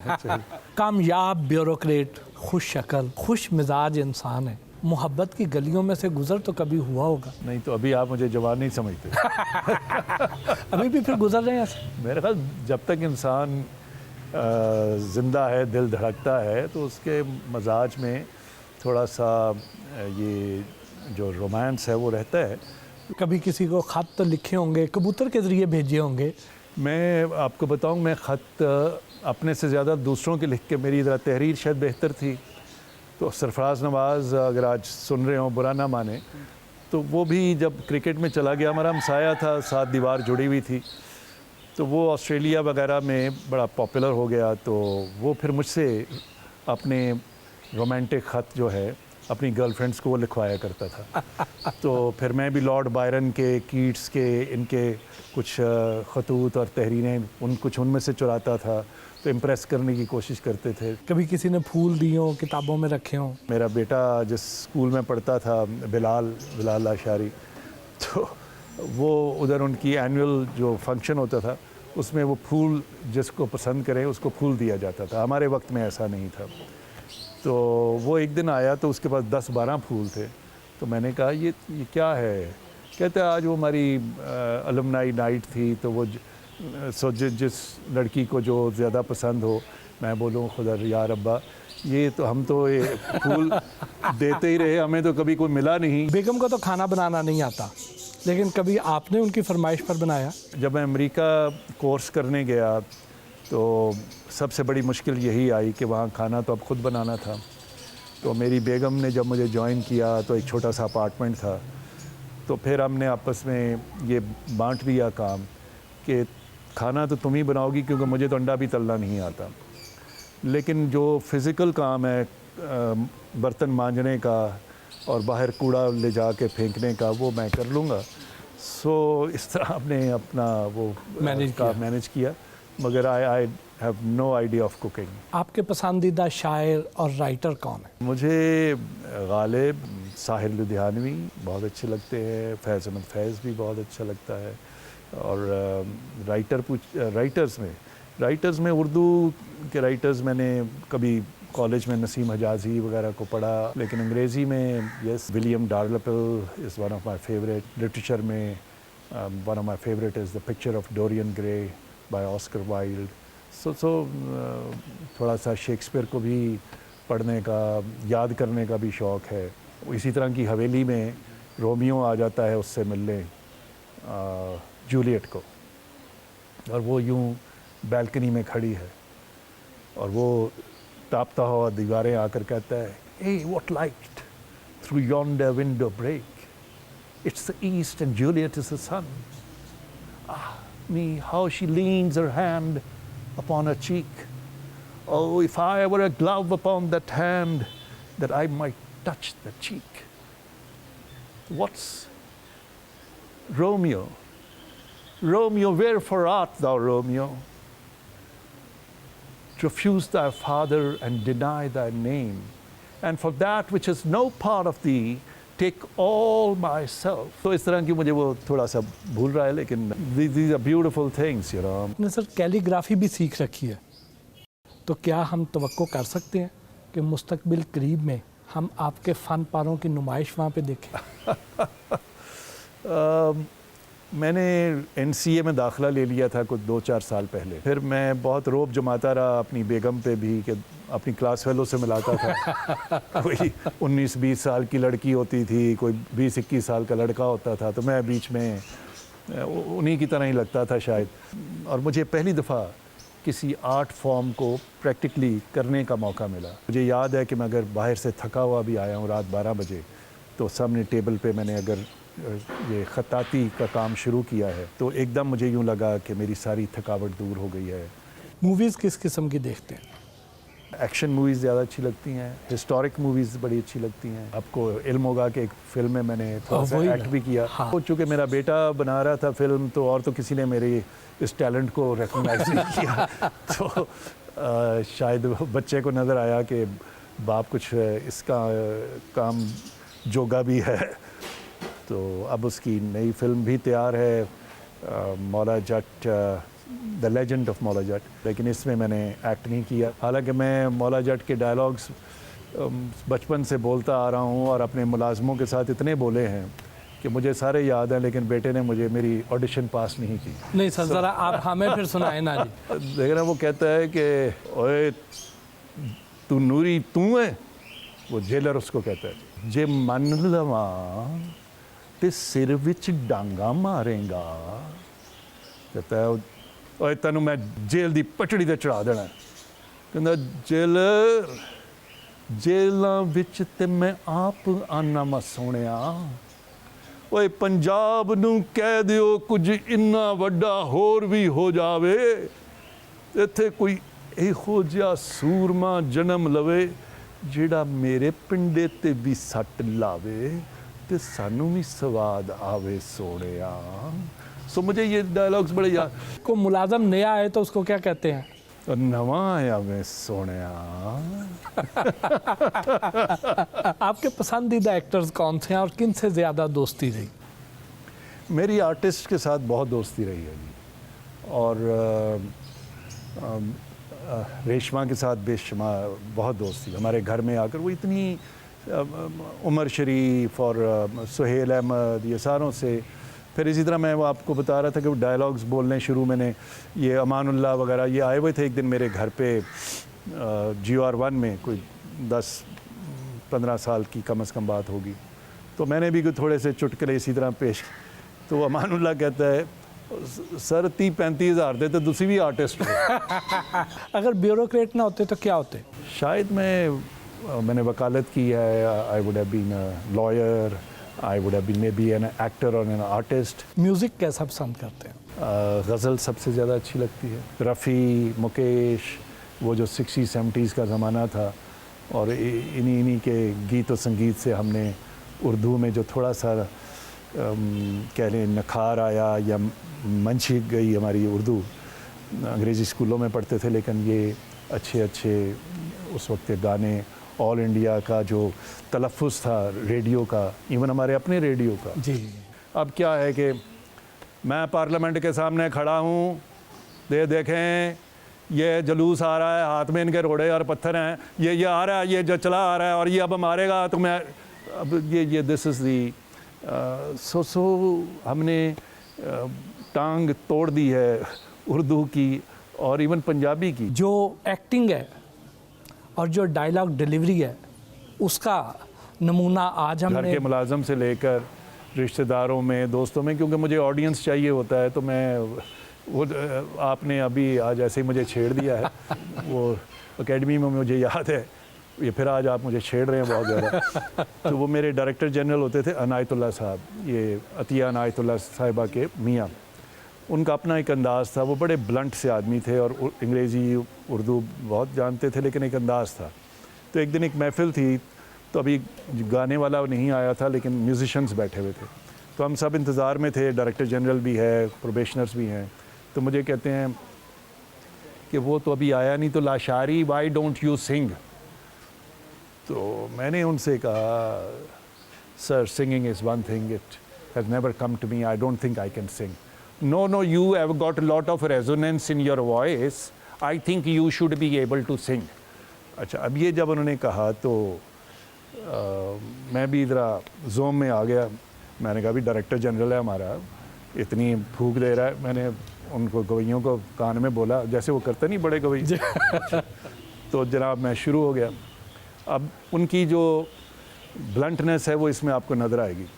कामयाब ब्यूरोक्रेट, खुश शक्ल, खुश मिजाज इंसान है। मोहब्बत की गलियों में से गुजर तो कभी हुआ होगा। नहीं तो अभी आप मुझे जवान नहीं समझते। अभी भी फिर गुजर रहे हैं ऐसे। मेरे ख्याल जब तक इंसान ज़िंदा है, दिल धड़कता है, तो उसके मजाज में थोड़ा सा ये जो रोमांस है वो रहता है। कभी किसी को ख़त तो लिखे होंगे, कबूतर के ज़रिए भेजे होंगे। मैं आपको बताऊं, मैं ख़त अपने से ज़्यादा दूसरों के लिख के, मेरी ज़रा तहरीर शायद बेहतर थी। तो सरफराज नवाज़ अगर आज सुन रहे हो, बुरा ना माने, तो वो भी जब क्रिकेट में चला गया, हमारा हमसाया था, साथ दीवार जुड़ी हुई थी, तो वो ऑस्ट्रेलिया वगैरह में बड़ा पॉपुलर हो गया। तो वो फिर मुझसे अपने रोमांटिक ख़त जो है अपनी गर्लफ्रेंड्स को वो लिखवाया करता था। तो फिर मैं भी लॉर्ड बायरन के, कीट्स के, इनके कुछ ख़तूत और तहरीरें कुछ उनमें से चुराता था, तो इम्प्रेस करने की कोशिश करते थे। कभी किसी ने फूल दिए हों, किताबों में रखे हों। मेरा बेटा जिस स्कूल में पढ़ता था, बिलाल आशारी, तो वो उधर उनकी एनुअल जो फंक्शन होता था, उसमें वो फूल जिसको पसंद करें उसको फूल दिया जाता था। हमारे वक्त में ऐसा नहीं था। तो वो एक दिन आया तो उसके पास 10-12 फूल थे। तो मैंने कहा ये क्या है? कहते आज वो हमारी अलुमनाई नाइट थी, तो वो जिस लड़की को जो ज़्यादा पसंद हो। मैं बोलूँ खुदा यार अब्बा, ये तो हम तो ये फूल देते ही रहे, हमें तो कभी कोई मिला नहीं। बेगम को तो खाना बनाना नहीं आता, लेकिन कभी आपने उनकी फरमाइश पर बनाया? जब मैं अमेरिका कोर्स करने गया तो सबसे बड़ी मुश्किल यही आई कि वहाँ खाना तो अब ख़ुद बनाना था। तो मेरी बेगम ने जब मुझे ज्वाइन किया तो एक छोटा सा अपार्टमेंट था, तो फिर हमने आपस में ये बांट लिया काम कि खाना तो तुम ही बनाओगी, क्योंकि मुझे तो अंडा भी तलना नहीं आता, लेकिन जो फ़िज़िकल काम है बर्तन मांजने का और बाहर कूड़ा ले जा के फेंकने का, वो मैं कर लूँगा। सो इस तरह आपने अपना वो मैनेज किया, मगर I have no idea of cooking. आपके पसंदीदा शायर और राइटर कौन है? मुझे गालिब, साहिर लुधियानवी बहुत अच्छे लगते हैं, फैज़ अहमद फैज़ भी बहुत अच्छा लगता है। और राइटर्स में उर्दू के राइटर्स मैंने कभी कॉलेज में नसीम हजाजी वगैरह को पढ़ा, लेकिन अंग्रेज़ी में yes, William Dalrymple is one of my favourite. Literature में one of my favourite is the picture of Dorian Gray by Oscar Wilde. So थोड़ा सा शेक्सपियर को भी पढ़ने का, याद करने का भी शौक़ है। इसी तरह की हवेली में रोमियो आ जाता है उससे मिलने जूलियट को, और वो यूं बैल्कनी में खड़ी है और वो तापता हुआ दीवारें आकर कहता है, "Hey, what light through yonder window break? It's the east and Juliet is the sun. Ah, me, how she leans her hand upon her cheek. Oh, if I were a glove upon that hand, that I might touch the cheek." What's Romeo? Romeo, wherefore art thou, Romeo? To refuse thy father and deny thy name, and for that which is no part of thee, take all myself. तो इस तरह की मुझे वो थोड़ा सा भूल रहा है, लेकिन these are beautiful things, you know. आपने सर कैलीग्राफी भी सीख रखी है, तो क्या हम तवक्को कर सकते हैं कि मुस्तकबिल करीब में हम आपके फ़न पारों की नुमाइश वहाँ पे देखें? मैंने NCA में दाखिला ले लिया था कुछ 2-4 साल पहले। फिर मैं बहुत रोब जमाता रहा अपनी बेगम पे भी कि अपनी क्लास फेलो से मिलाता था। कोई 19-20 साल की लड़की होती थी, कोई 20-21 साल का लड़का होता था, तो मैं बीच में उन्हीं की तरह ही लगता था शायद। और मुझे पहली दफ़ा किसी आर्ट फॉर्म को प्रैक्टिकली करने का मौका मिला। मुझे याद है कि मैं अगर बाहर से थका हुआ भी आया हूँ रात 12 बजे, तो सामने टेबल पे मैंने अगर ये ख़ताती का काम शुरू किया है, तो एकदम मुझे यूँ लगा कि मेरी सारी थकावट दूर हो गई है। मूवीज़ किस किस्म की देखते हैं? एक्शन मूवीज़ ज़्यादा अच्छी लगती हैं, हिस्टोरिक मूवीज़ बड़ी अच्छी लगती हैं। आपको इल्म होगा कि एक फ़िल्म में मैंने थोड़ा सा एक्ट भी किया। हाँ। चूँकि मेरा बेटा बना रहा था फ़िल्म, तो और तो किसी ने मेरे इस टैलेंट को रिकॉग्नाइज़ नहीं किया। तो शायद बच्चे को नज़र आया कि बाप कुछ इसका काम जोगा भी है। तो अब उसकी नई फिल्म भी तैयार है, Maula Jatt the legend of Maula Jatt, लेकिन इसमें मैंने एक्ट नहीं किया। हालांकि मैं मौला जट के डायलॉग्स बचपन से बोलता आ रहा हूँ और अपने मुलाजमों के साथ इतने बोले हैं कि मुझे सारे याद हैं, लेकिन बेटे ने मुझे मेरी ऑडिशन पास नहीं की। नहीं सर, ज़रा आप हमें फिर सुनाए ना जी। देख रहा वो कहता है कि ओए तू नूरी तू है, वो जेलर उसको कहता है, जे मन लवा ते सिर विच डांगा मारेगा। कहता है ओए तेनू मैं जेल दी पटड़ी ते चढ़ा देना। कहता जेलर जेलों विच ते मैं आप आना मा सोहणिया, ओए पंजाब नू कह दिओ कुछ इन्ना वड्डा होर भी हो जावे, इत्थे कोई इहो जिहा सूरमा जन्म लवे ਜਿਹੜਾ मेरे पिंडे ते भी सट लावे ते सानू भी स्वाद आवे सोहणिया। सो मुझे ये डायलॉग्स बड़े याद। को मुलाजम नया आए तो उसको क्या कहते हैं? नवा आया मैं सोहणिया। आपके पसंदीदा एक्टर्स कौन से हैं और किन से ज़्यादा दोस्ती रही? मेरी आर्टिस्ट के साथ बहुत दोस्ती रही है जी, और रेशमा के साथ बेशुमार बहुत दोस्ती। हमारे घर में आकर वो इतनी उमर शरीफ और सुहेल अहमद, ये सारों से। फिर इसी तरह मैं वो आपको बता रहा था कि वो डायलॉग्स बोलने शुरू मैंने ये अमानुल्लाह वगैरह ये आए हुए थे एक दिन मेरे घर पे GR1 में, कोई 10-15 साल की कम से कम बात होगी। तो मैंने भी थोड़े से चुटकुले इसी तरह पेश। तो अमानुल्लाह कहता है सर 30-35 हज़ार दे तो तुसी भी आर्टिस्ट हो। अगर ब्यूरोक्रेट ना होते तो क्या होते? शायद मैंने वकालत की है। I would have been a lawyer, I would have been maybe an actor और एन आर्टिस्ट। म्यूज़िक कैसा पसंद करते हैं? गज़ल सबसे ज़्यादा अच्छी लगती है। रफ़ी, मुकेश, वो जो 60s-70s का ज़माना था, और इन्हीं के गीत और संगीत से हमने उर्दू में जो थोड़ा सा कह लें नखार आया या मंची गई हमारी उर्दू। अंग्रेज़ी स्कूलों में पढ़ते थे, लेकिन ये अच्छे उस वक्त के गाने, ऑल इंडिया का जो तलफ़ुज़ था रेडियो का, इवन हमारे अपने रेडियो का जी। अब क्या है कि मैं पार्लियामेंट के सामने खड़ा हूँ, देखें ये जुलूस आ रहा है, हाथ में इनके रोड़े और पत्थर हैं, ये आ रहा है, ये जो चला आ रहा है और ये अब मारेगा, तो मैं अब ये दिस इज़ दी सो हमने टांग तोड़ दी है उर्दू की और इवन पंजाबी की। जो एक्टिंग है और जो डायलॉग डिलीवरी है, उसका नमूना आज घर हमने के मुलाजम से लेकर रिश्तेदारों में, दोस्तों में, क्योंकि मुझे ऑडियंस चाहिए होता है, तो मैं वो आपने अभी आज ऐसे ही मुझे छेड़ दिया है। वो एकेडमी में मुझे याद है, ये फिर आज आप मुझे छेड़ रहे हैं बहुत ज़्यादा। तो वो मेरे डायरेक्टर जनरल होते थे अनायतुल्लाह साहब, ये अतिया अनायतुल्लाह साहिबा के मियाँ। उनका अपना एक अंदाज़ था, वो बड़े ब्लंट से आदमी थे और अंग्रेज़ी उर्दू बहुत जानते थे, लेकिन एक अंदाज़ था। तो एक दिन एक महफ़िल थी, तो अभी गाने वाला नहीं आया था, लेकिन म्यूज़िशंस बैठे हुए थे। तो हम सब इंतज़ार में थे, डायरेक्टर जनरल भी है, प्रोबेशनर्स भी हैं। तो मुझे कहते हैं कि वो तो अभी आया नहीं, तो Lashari why don't you sing. तो मैंने उनसे कहा sir singing is one thing, it has never come to me, I don't think I can sing. No, you have got a lot of resonance in your voice. I think you should be able to sing. अच्छा, अब ये जब उन्होंने कहा तो मैं भी इधर जोम में आ गया। मैंने कहा भी डायरेक्टर जनरल है हमारा, इतनी फूक दे रहा है। मैंने उनको गवैयों को कान में बोला, जैसे वो करते नहीं बड़े गवई। तो जनाब मैं शुरू हो गया। अब उनकी जो ब्लंटनेस है वो इसमें आपको नज़र आएगी।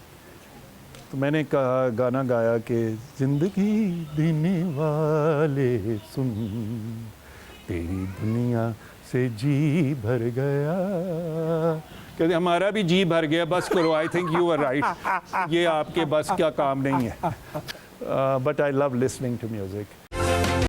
तो मैंने कहा, गाना गाया कि ज़िंदगी देने वाले सुन, तेरी दुनिया से जी भर गया। कहते हमारा भी जी भर गया, बस करो, I think you are right, ये आपके बस का काम नहीं है। But I love listening to music.